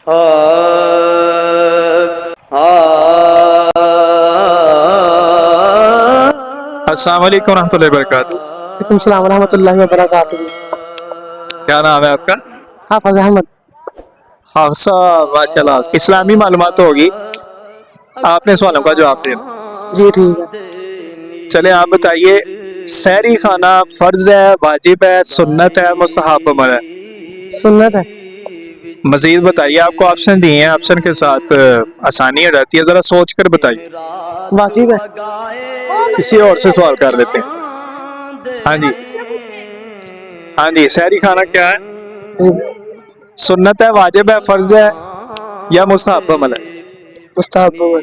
अस्सलाम वालेकुम रहमतुल्लाहि वबरकातुहू। वालेकुम सलाम रहमतुल्लाहि वबरकातुहू। क्या नाम है आपका? हाफिज अहमद। हाफसा, माशाल्लाह, इस्लामी मालूमात होगी, आपने सवालों का जवाब देना। जी ठीक है। चले आप बताइए, सहरी खाना फर्ज है, वाजिब है, सुन्नत है, मुस्तहब अमल है? सुन्नत है। मजीद बताइए, आपको ऑप्शन दिए हैं, ऑप्शन के साथ आसानी हो जाती है, जरा सोच कर बताइए। वाजिब है। किसी और से सवाल कर लेते हैं। हाँ जी, हाँ जी, सहरी खाना क्या है? सुन्नत है, वाजिब है, फर्ज है या मुस्तहब अमल है? मुस्तहब है।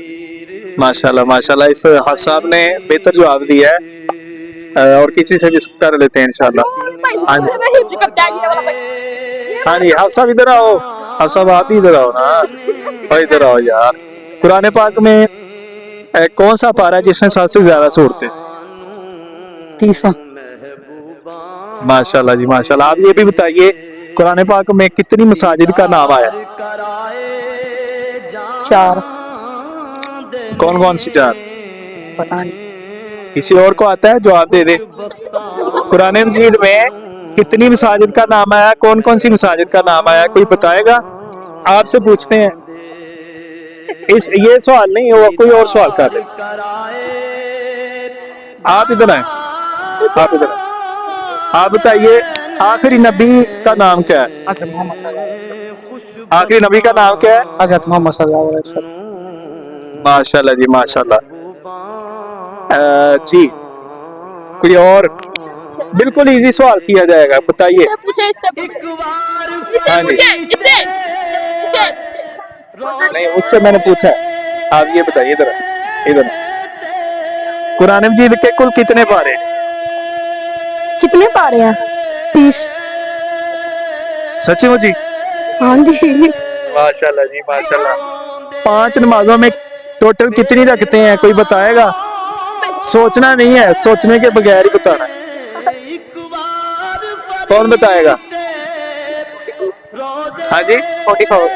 माशाल्लाह माशाल्लाह, इस साहब ने बेहतर जवाब दिया है। और किसी से भी कर लेते हैं इंशाल्लाह। हाँ जी, हाँ जी, आप सब इधर आओ, आप सब आप भी इधर आओ ना, और इधर आओ यार। कुरान पाक में कौन सा पारा है जिसमें सबसे ज्यादा सूरतें? 30। माशाल्लाह जी माशाल्लाह। आप ये भी बताइए, कुरान पाक में कितनी मसाजिद का नाम आया? 4। कौन कौन सी 4? पता नहीं। किसी और को आता है, जवाब दे दे। कुरान मजीद में कितनी मसाजिद का नाम आया, कौन कौन सी मसाजिद का नाम आया, कोई बताएगा? आपसे पूछते हैं, ये सवाल नहीं हुआ, कोई और सवाल कर ले। आप इधर आए, आप इधर आए। आप बताइए, आखिरी नबी का नाम क्या है? हज़रत मोहम्मद सल्लल्लाहु अलैहि वसल्लम। आखिरी नबी का नाम क्या है? हज़रत मोहम्मद सल्लल्लाहु अलैहि वसल्लम। माशाल्लाह जी माशाल्लाह। जी, कोई और? बिल्कुल इजी सवाल किया जाएगा, बताइए। हाँ जी, नहीं, उससे मैंने पूछा है, आप ये बताइए। इधर इधर, कुरान मजीद के कुल कितने पारे हैं? कितने पारे हैं? 30। सच्ची मुझी? हाँ जी। माशाल्लाह जी माशाल्लाह। 5 नमाजों में टोटल कितनी रखते हैं, कोई बताएगा? सोचना नहीं है, सोचने के बगैर ही बताना है। कौन बताएगा? हाँ जी, 44।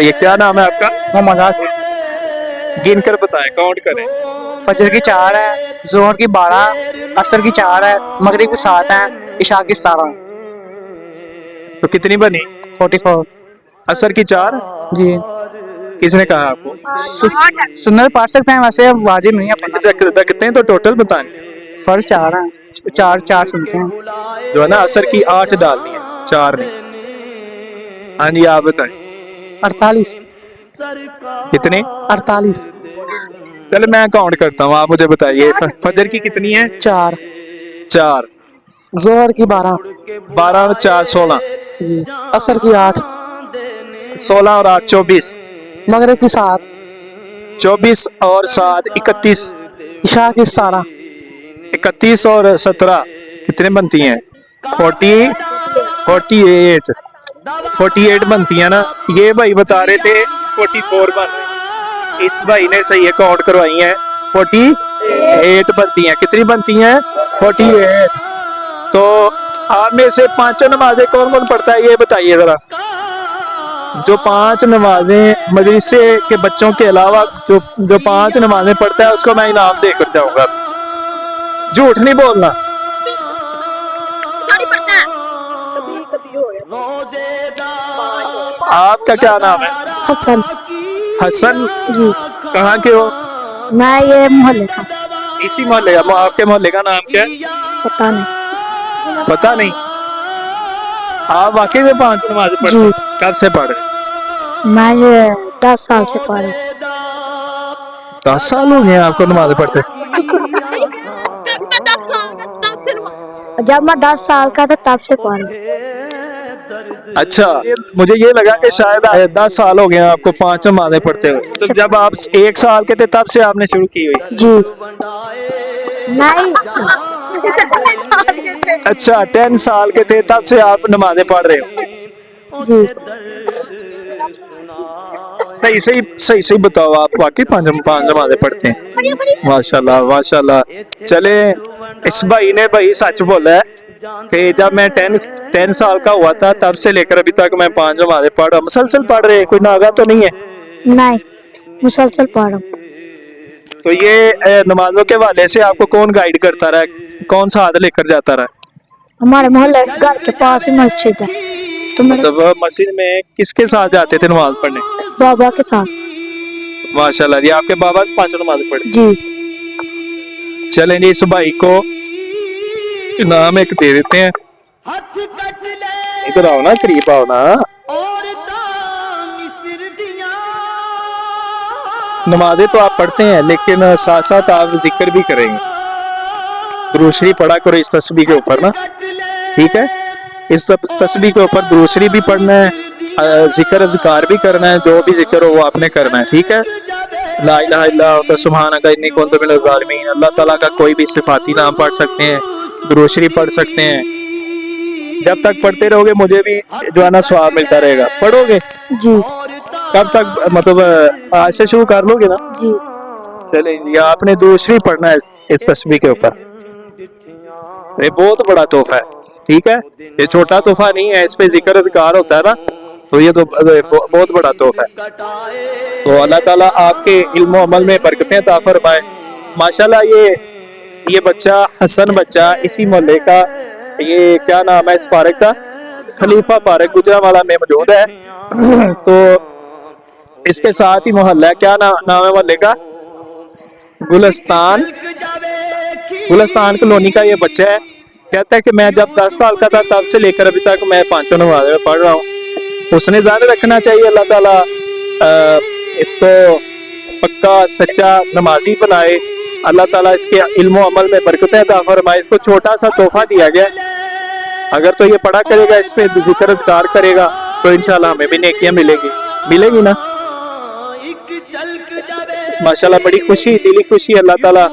ये क्या नाम है आपका? मोहम्मद आसिफ। गिन कर बताएं, काउंट करें। फजर की 4 है, जोहर की 12, असर की 4 है, मगरिब की 7 है, इशा की 17। तो कितनी बनी? 44। असर की 4। जी। किसने कहा आपको? सुन्नत पढ़ सकते हैं, वैसे वाजिब नहीं है पढ़ना। रखते हैं तो टोटल बताएं। फर्ज 4 है, 4 सुनते हैं। जो है ना, असर की 8 डालनी है, 4 नहीं। हाँ जी, आप बताएं। 48। कितने? 48। चलो मैं काउंट करता हूँ, आप मुझे बताइए। फजर की कितनी है? 4। 4। जोहर की 12। 12 और 4 16। जी। असर की 8। 16 और 8 24। मगरिब की 7। 24 और 7 31। इशा की 17। 31 और 17 कितने बनती हैं? 48 बनती है ना। ये भाई बता रहे थे 44 बन रही। इस भाई ने सही है, काउंट करवाई है, 48 बनती हैं। कितनी बनती हैं? 48। तो आप में से 5 नमाजें कौन कौन पढ़ता है, ये बताइए जरा। जो 5 नमाजें मदरसे के बच्चों के अलावा जो 5 नमाजें पढ़ता है, उसको मैं इनाम देकर जाऊंगा। झूठ नहीं बोलना। आपका क्या नाम है? हसन। हसन जी। कहाँ के हो? मैं ये मोहल्ले का। इसी मोहल्ले का? आपके मोहल्ले का नाम क्या है? पता नहीं। पता नहीं। आप वाकई में 5 नमाज पढ़ते हैं? कब से पढ़ रहे? मैं ये 10 साल से पढ़ रहा हूँ। 10 साल हो गए आपको नमाज पढ़ते? जब मैं 10 साल का था तब से पढ़ रहा हूँ। अच्छा, मुझे ये लगा कि शायद 10 साल हो गए आपको 5 नमाजें पढ़ते हुए। तो जब आप 1 साल के थे तब से आपने शुरू की हुई? जी। नहीं। अच्छा, 10 साल के थे तब से आप नमाजें पढ़ रहे हो? जी। सही बताओ, आप वाकई 5 नमाजें पढ़ते हैं? माशाल्लाह माशाल्लाह। चले, इस भाई ने भाई सच बोला है, कि जब मैं 10 साल का हुआ था तब से लेकर अभी तक मैं 5 नमाजें पढ़ रहा हूँ। मुसलसल पढ़ रहे हैं, कोई नागा तो नहीं है? नहीं, मुसलसल पढ़ रहा हूँ। तो ये नमाजों के हवाले से आपको कौन गाइड करता रहा, कौन सा हाथ लेकर जाता रहा? हमारे मोहल्ले घर के पास ही मस्जिद है, तो मेरे मतलब मस्जिद में किसके साथ जाते थे नमाज पढ़ने? बाबा के साथ। माशाल्लाह, ये आपके बाबा 5 नमाज पढ़े। जी। चलें जी, इस भाई को इनाम एक दे देते हैं। इधर आओ ना, करीब आओ ना। नमाजें तो आप पढ़ते हैं लेकिन साथ साथ आप जिक्र भी करेंगे। दूसरी पढ़ा करो इस तस्बीह के ऊपर ना, ठीक है? इस तस्बीह के ऊपर दूसरी भी पढ़ना है, जिक्र अज़कार भी करना है, जो भी जिक्र हो वो आपने करना है, ठीक है? ला इलाहा इल्लल्लाह सुब्हानका इन्नी कुन्तु मिनज़ ज़ालिमीन। अल्लाह ताला का कोई भी सिफाती नाम पढ़ सकते हैं, दूसरी पढ़ सकते हैं। जब तक पढ़ते रहोगे मुझे भी जो है ना सवाब मिलता रहेगा। पढ़ोगे? जी। कब तक, मतलब आज से शुरू कर लोगे ना? जी। चले जी, आपने दूसरी पढ़ना है इस तस्बीह के ऊपर। ये बहुत बड़ा तोहफा है, ठीक है? ये छोटा तोहफा नहीं है, इस पे जिक्र अज़कार होता है ना, तो ये तो बहुत बड़ा तोहफा है। तो अल्लाह ताला आपके इल्म अमल में बरकतें अता फरमाए। माशाल्लाह, ये बच्चा हसन बच्चा इसी मोहल्ले का, ये क्या नाम है इस पार्क का? खलीफा पार्क गुजरांवाला में मौजूद है। तो इसके साथ ही मोहल्ला है, क्या नाम है मोहल्ले का? गुलस्तान कॉलोनी का ये बच्चा है। कहता है कि मैं जब 10 साल का था तब से लेकर अभी तक मैं 5 नमाज़ें पढ़ रहा हूँ। उसने ज़ाहिर रखना चाहिए, अल्लाह ताला इसको पक्का सच्चा नमाजी बनाए। अल्लाह ताला इसके इल्म अमल में बरकतें अता फरमाए। इसको छोटा सा तोहफा दिया गया, अगर तो ये पढ़ा करेगा, इस पे जिक्र अज़कार करेगा तो इंशाल्लाह हमें भी नेकियां मिलेगी ना। माशाल्लाह, बड़ी खुशी, दिली खुशी। अल्लाह ताला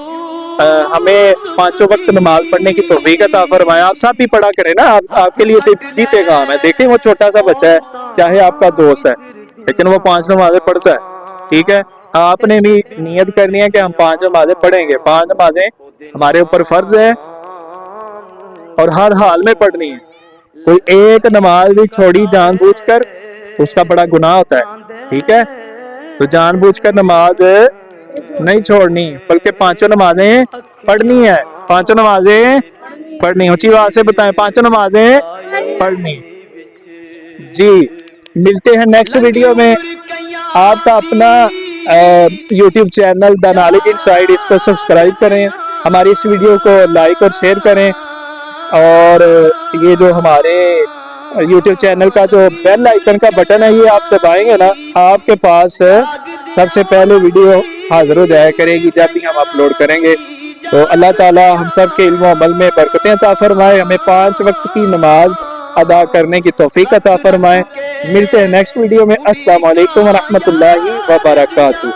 हमें 5 वक्त नमाज पढ़ने की तौफीक अता फरमाए। आप सब भी पढ़ा करें ना, आपके लिए भी पैगाम है। देखें, वो छोटा सा बच्चा है, चाहे आपका दोस्त है, लेकिन वो 5 नमाजें पढ़ता है, ठीक है? आपने भी नियत करनी है कि हम 5 नमाजें पढ़ेंगे। 5 नमाजें हमारे ऊपर फर्ज है और हर हाल में पढ़नी है। कोई एक नमाज भी छोड़ी जानबूझकर तो उसका बड़ा गुनाह होता है, ठीक है? तो जानबूझकर नमाज नहीं छोड़नी, बल्कि 5 नमाजें पढ़नी है। 5 नमाजें पढ़नी, ऊंची आवाज से बताएं, 5 नमाजें पढ़नी। जी, मिलते हैं नेक्स्ट वीडियो में। आपका अपना YouTube channel the knowledge inside, इसको सब्सक्राइब करें, हमारी इस वीडियो को लाइक और शेयर करें, और ये जो हमारे YouTube चैनल का जो बेल आइकन का बटन है ये आप दबाएंगे ना, आपके पास सबसे पहले वीडियो हाजिर हो जाया करेगी जब भी हम अपलोड करेंगे। तो अल्लाह ताला हम सब के इल्म अमल में बरकतें अता फरमाए, हमें 5 वक्त की नमाज अदा करने की तौफीक अता फरमाए। मिलते हैं नेक्स्ट वीडियो में। अस्सलाम वालेकुम व रहमतुल्लाहि व बरकातुहू।